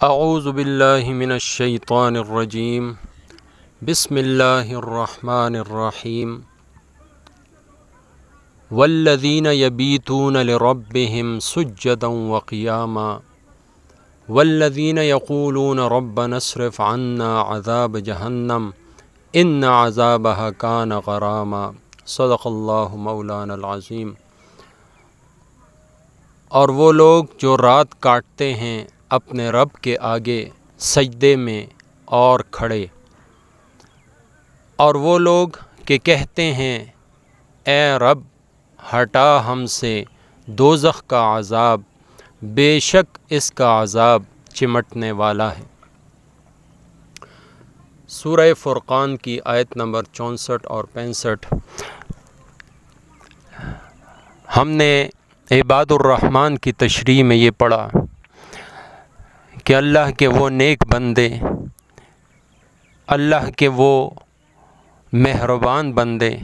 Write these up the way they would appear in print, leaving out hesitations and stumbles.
اعوذ باللہ من الشیطان الرجیم بسم اللہ الرحمن الرحیم والذین یبیتون لربہم سجدا وقیاما والذین یقولون ربنا اصرف عنا عذاب جہنم ان عذابها کان غراما صدق اللہ مولانا العظیم۔ اور وہ لوگ جو رات کاٹتے ہیں اپنے رب کے آگے سجدے میں اور کھڑے، اور وہ لوگ کہ کہتے ہیں اے رب ہٹا ہم سے دوزخ کا عذاب، بے شک اس کا عذاب چمٹنے والا ہے۔ سورہ فرقان کی آیت نمبر 64 اور 65۔ ہم نے عباد الرحمن کی تشریح میں یہ پڑھا کہ اللہ کے وہ نیک بندے، اللہ کے وہ مہربان بندے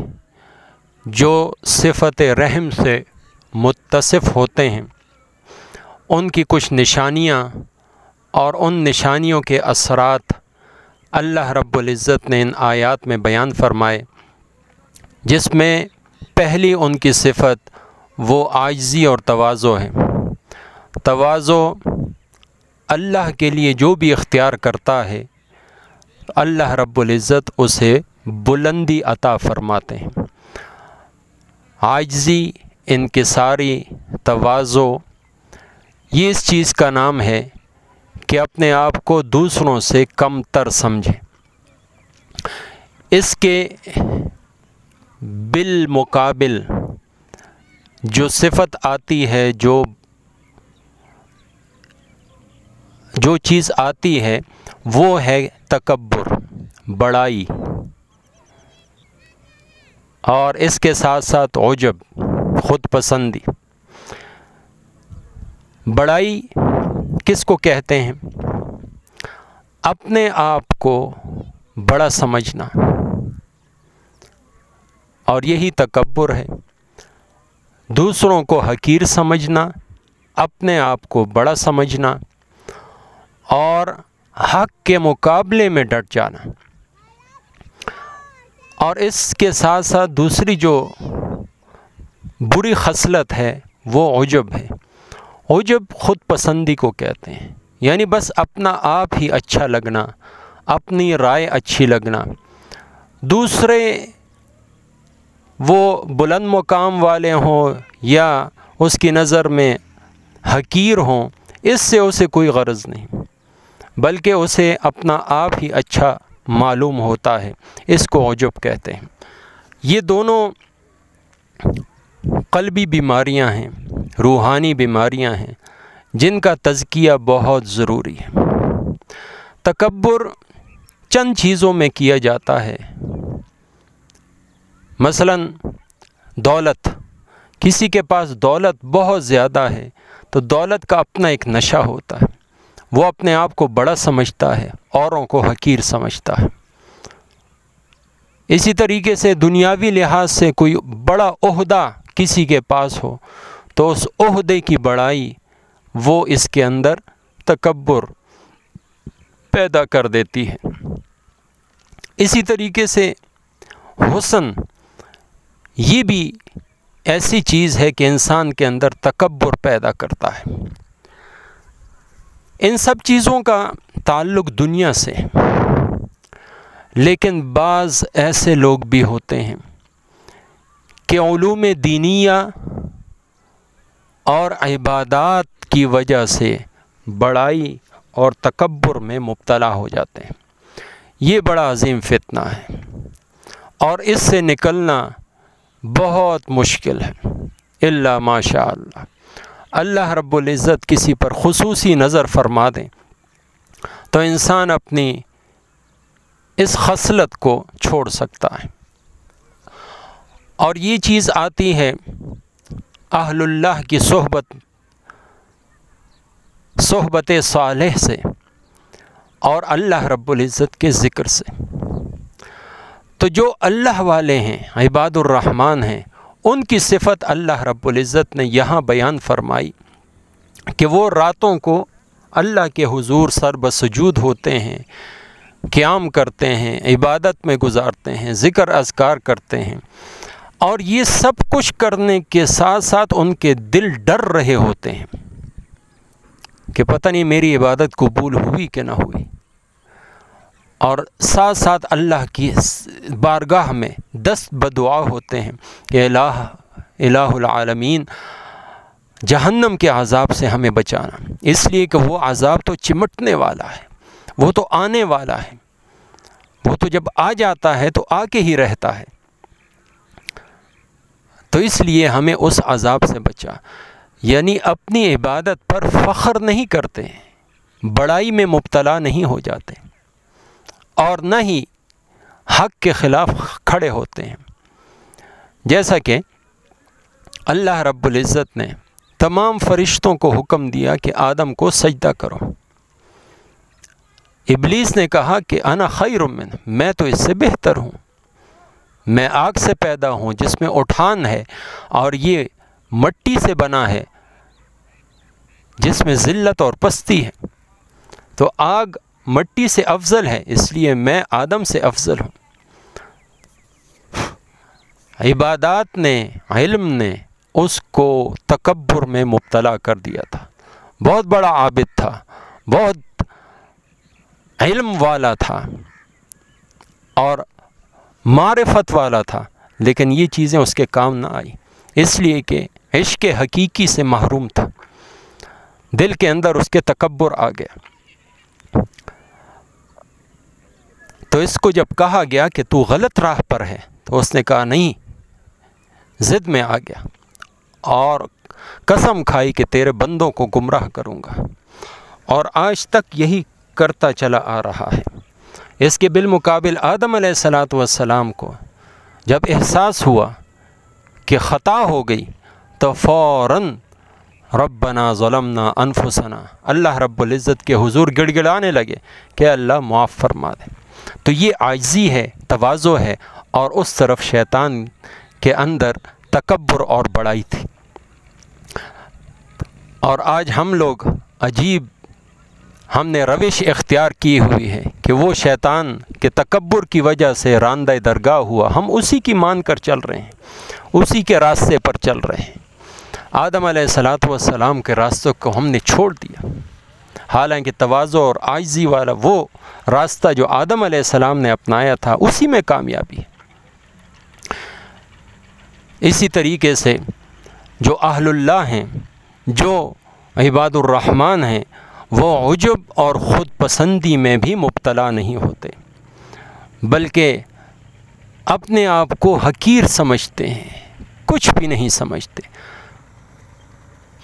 جو صفت رحم سے متصف ہوتے ہیں، ان کی کچھ نشانیاں اور ان نشانیوں کے اثرات اللہ رب العزت نے ان آیات میں بیان فرمائے، جس میں پہلی ان کی صفت وہ عاجزی اور تواضع ہے۔ تواضع اللہ کے لیے جو بھی اختیار کرتا ہے اللہ رب العزت اسے بلندی عطا فرماتے ہیں۔ عاجزی، انکساری، تواضع، یہ اس چیز کا نام ہے کہ اپنے آپ کو دوسروں سے کم تر سمجھیں۔ اس کے بالمقابل جو صفت آتی ہے، جو چیز آتی ہے وہ ہے تکبر، بڑائی، اور اس کے ساتھ ساتھ عجب، خود پسندی۔ بڑائی کس کو کہتے ہیں؟ اپنے آپ کو بڑا سمجھنا، اور یہی تکبر ہے۔ دوسروں کو حقیر سمجھنا، اپنے آپ کو بڑا سمجھنا، اور حق کے مقابلے میں ڈٹ جانا۔ اور اس کے ساتھ ساتھ دوسری جو بری خصلت ہے وہ عجب ہے۔ عجب خود پسندی کو کہتے ہیں، یعنی بس اپنا آپ ہی اچھا لگنا، اپنی رائے اچھی لگنا، دوسرے وہ بلند مقام والے ہوں یا اس کی نظر میں حقیر ہوں، اس سے اسے کوئی غرض نہیں، بلکہ اسے اپنا آپ ہی اچھا معلوم ہوتا ہے، اس کو عجب کہتے ہیں۔ یہ دونوں قلبی بیماریاں ہیں، روحانی بیماریاں ہیں، جن کا تزکیہ بہت ضروری ہے۔ تکبر چند چیزوں میں کیا جاتا ہے، مثلا دولت۔ کسی کے پاس دولت بہت زیادہ ہے تو دولت کا اپنا ایک نشہ ہوتا ہے، وہ اپنے آپ کو بڑا سمجھتا ہے، اوروں کو حقیر سمجھتا ہے۔ اسی طریقے سے دنیاوی لحاظ سے کوئی بڑا عہدہ کسی کے پاس ہو تو اس عہدے کی بڑائی وہ اس کے اندر تکبر پیدا کر دیتی ہے۔ اسی طریقے سے حسن، یہ بھی ایسی چیز ہے کہ انسان کے اندر تکبر پیدا کرتا ہے۔ ان سب چیزوں کا تعلق دنیا سے، لیکن بعض ایسے لوگ بھی ہوتے ہیں کہ علوم دینیہ اور عبادات کی وجہ سے بڑائی اور تکبر میں مبتلا ہو جاتے ہیں۔ یہ بڑا عظیم فتنہ ہے، اور اس سے نکلنا بہت مشکل ہے، الا ماشاء اللہ۔ اللہ رب العزت کسی پر خصوصی نظر فرما دیں تو انسان اپنی اس خصلت کو چھوڑ سکتا ہے۔ اور یہ چیز آتی ہے اہل اللہ کی صحبت صالح سے اور اللہ رب العزت کے ذکر سے۔ تو جو اللہ والے ہیں، عباد الرحمن ہیں، ان کی صفت اللہ رب العزت نے یہاں بیان فرمائی کہ وہ راتوں کو اللہ کے حضور سر بسجود ہوتے ہیں، قیام کرتے ہیں، عبادت میں گزارتے ہیں، ذکر اذکار کرتے ہیں، اور یہ سب کچھ کرنے کے ساتھ ساتھ ان کے دل ڈر رہے ہوتے ہیں کہ پتہ نہیں میری عبادت قبول ہوئی کہ نہ ہوئی، اور ساتھ ساتھ اللہ کی بارگاہ میں دست بدعا ہوتے ہیں کہ الہ العالمین جہنم کے عذاب سے ہمیں بچانا، اس لیے کہ وہ عذاب تو چمٹنے والا ہے، وہ تو آنے والا ہے، وہ تو جب آ جاتا ہے تو آ کے ہی رہتا ہے، تو اس لیے ہمیں اس عذاب سے بچا۔ یعنی اپنی عبادت پر فخر نہیں کرتے، بڑائی میں مبتلا نہیں ہو جاتے، اور نہ ہی حق کے خلاف کھڑے ہوتے ہیں۔ جیسا کہ اللہ رب العزت نے تمام فرشتوں کو حکم دیا کہ آدم کو سجدہ کرو، ابلیس نے کہا کہ انا خیر منہ، میں تو اس سے بہتر ہوں، میں آگ سے پیدا ہوں جس میں اٹھان ہے، اور یہ مٹی سے بنا ہے جس میں ذلت اور پستی ہے، تو آگ مٹی سے افضل ہے، اس لیے میں آدم سے افضل ہوں۔ عبادات نے، علم نے اس کو تکبر میں مبتلا کر دیا تھا، بہت بڑا عابد تھا، بہت علم والا تھا اور معرفت والا تھا، لیکن یہ چیزیں اس کے کام نہ آئی، اس لیے کہ عشق حقیقی سے محروم تھا، دل کے اندر اس کے تکبر آ گیا۔ تو اس کو جب کہا گیا کہ تو غلط راہ پر ہے، تو اس نے کہا نہیں، ضد میں آ گیا اور قسم کھائی کہ تیرے بندوں کو گمراہ کروں گا، اور آج تک یہی کرتا چلا آ رہا ہے۔ اس کے بالمقابل آدم علیہ السلام کو جب احساس ہوا کہ خطا ہو گئی تو فوراً ربنا ظلمنا انفسنا، اللہ رب العزت کے حضور گڑ گڑانے لگے کہ اللہ معاف فرما دے۔ تو یہ عاجزی ہے، تواضع ہے، اور اس طرف شیطان کے اندر تکبر اور بڑائی تھی۔ اور آج ہم لوگ عجیب، ہم نے روش اختیار کی ہوئی ہے کہ وہ شیطان کے تکبر کی وجہ سے راندہ درگاہ ہوا، ہم اسی کی مان کر چل رہے ہیں، اسی کے راستے پر چل رہے ہیں۔ آدم علیہ السلام کے راستوں کو ہم نے چھوڑ دیا، حالانکہ تواضع اور عاجزی والا وہ راستہ جو آدم علیہ السلام نے اپنایا تھا، اسی میں کامیابی ہے۔ اسی طریقے سے جو اہل اللہ ہیں، جو عباد الرحمن ہیں، وہ عجب اور خود پسندی میں بھی مبتلا نہیں ہوتے، بلکہ اپنے آپ کو حقیر سمجھتے ہیں، کچھ بھی نہیں سمجھتے۔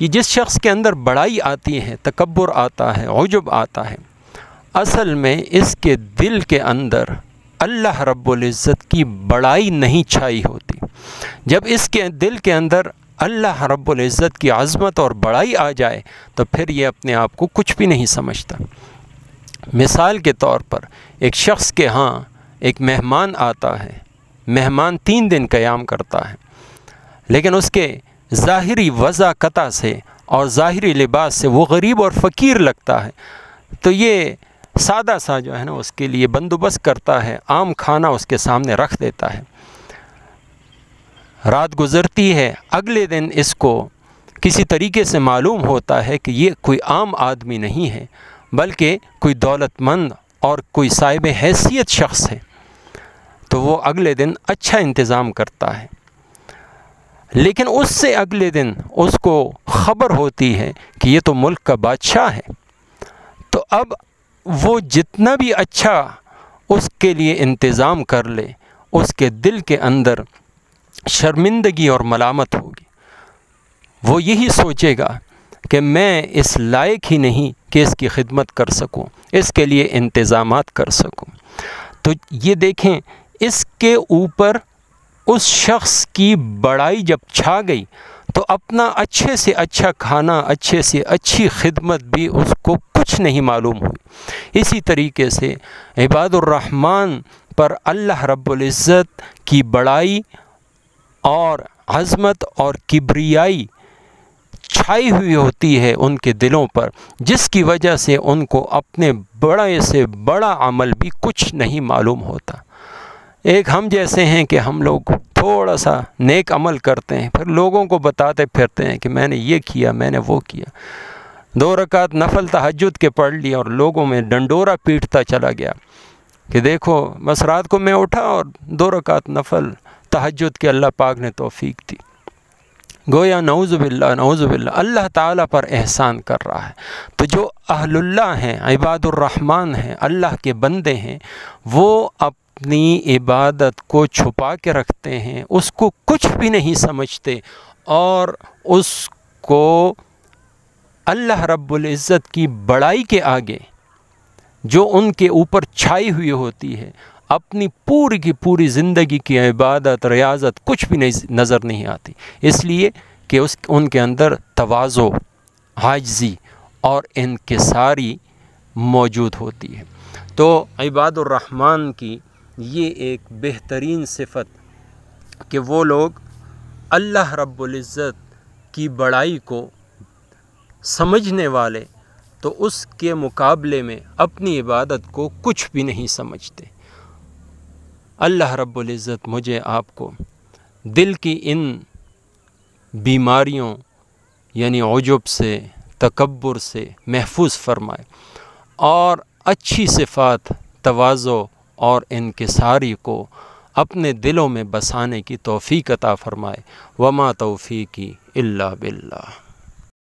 یہ جس شخص کے اندر بڑائی آتی ہے، تکبر آتا ہے، عجب آتا ہے، اصل میں اس کے دل کے اندر اللہ رب العزت کی بڑائی نہیں چھائی ہوتی۔ جب اس کے دل کے اندر اللہ رب العزت کی عظمت اور بڑائی آ جائے تو پھر یہ اپنے آپ کو کچھ بھی نہیں سمجھتا۔ مثال کے طور پر ایک شخص کے ہاں ایک مہمان آتا ہے، مہمان 3 دن قیام کرتا ہے، لیکن اس کے ظاہری وضاقتہ سے اور ظاہری لباس سے وہ غریب اور فقیر لگتا ہے، تو یہ سادہ سا جو ہے نا اس کے لیے بندوبست کرتا ہے، عام کھانا اس کے سامنے رکھ دیتا ہے۔ رات گزرتی ہے، اگلے دن اس کو کسی طریقے سے معلوم ہوتا ہے کہ یہ کوئی عام آدمی نہیں ہے، بلکہ کوئی دولت مند اور کوئی صاحب حیثیت شخص ہے، تو وہ اگلے دن اچھا انتظام کرتا ہے۔ لیکن اس سے اگلے دن اس کو خبر ہوتی ہے کہ یہ تو ملک کا بادشاہ ہے، تو اب وہ جتنا بھی اچھا اس کے لیے انتظام کر لے، اس کے دل کے اندر شرمندگی اور ملامت ہوگی۔ وہ یہی سوچے گا کہ میں اس لائق ہی نہیں کہ اس کی خدمت کر سکوں، اس کے لیے انتظامات کر سکوں۔ تو یہ دیکھیں، اس کے اوپر اس شخص کی بڑائی جب چھا گئی تو اپنا اچھے سے اچھا کھانا، اچھے سے اچھی خدمت بھی اس کو کچھ نہیں معلوم ہوئی۔ اسی طریقے سے عباد الرحمن پر اللہ رب العزت کی بڑائی اور عظمت اور کبریائی چھائی ہوئی ہوتی ہے ان کے دلوں پر، جس کی وجہ سے ان کو اپنے بڑے سے بڑا عمل بھی کچھ نہیں معلوم ہوتا۔ ایک ہم جیسے ہیں کہ ہم لوگ تھوڑا سا نیک عمل کرتے ہیں، پھر لوگوں کو بتاتے پھرتے ہیں کہ میں نے یہ کیا، میں نے وہ کیا۔ 2 رکعت نفل تہجد کے پڑھ لی اور لوگوں میں ڈنڈورا پیٹتا چلا گیا کہ دیکھو بس رات کو میں اٹھا اور 2 رکعت نفل تہجد کے اللہ پاک نے توفیق دی۔ گویا نعوذ باللہ اللہ تعالیٰ پر احسان کر رہا ہے۔ تو جو اہل اللہ ہیں، عباد الرحمن ہیں، اللہ کے بندے ہیں، وہ اپنی عبادت کو چھپا کے رکھتے ہیں، اس کو کچھ بھی نہیں سمجھتے، اور اس کو اللہ رب العزت کی بڑائی کے آگے جو ان کے اوپر چھائی ہوئی ہوتی ہے، اپنی پوری کی پوری زندگی کی عبادت ریاضت کچھ بھی نظر نہیں آتی، اس لیے کہ ان کے اندر تواضع، عاجزی اور انکساری موجود ہوتی ہے۔ تو عباد الرحمن کی یہ ایک بہترین صفت کہ وہ لوگ اللہ رب العزت کی بڑائی کو سمجھنے والے، تو اس کے مقابلے میں اپنی عبادت کو کچھ بھی نہیں سمجھتے۔ اللہ رب العزت مجھے آپ کو دل کی ان بیماریوں یعنی عجب سے، تکبر سے محفوظ فرمائے، اور اچھی صفات تواضع اور انکساری کو اپنے دلوں میں بسانے کی توفیق عطا فرمائے۔ وما توفیقی الا باللہ۔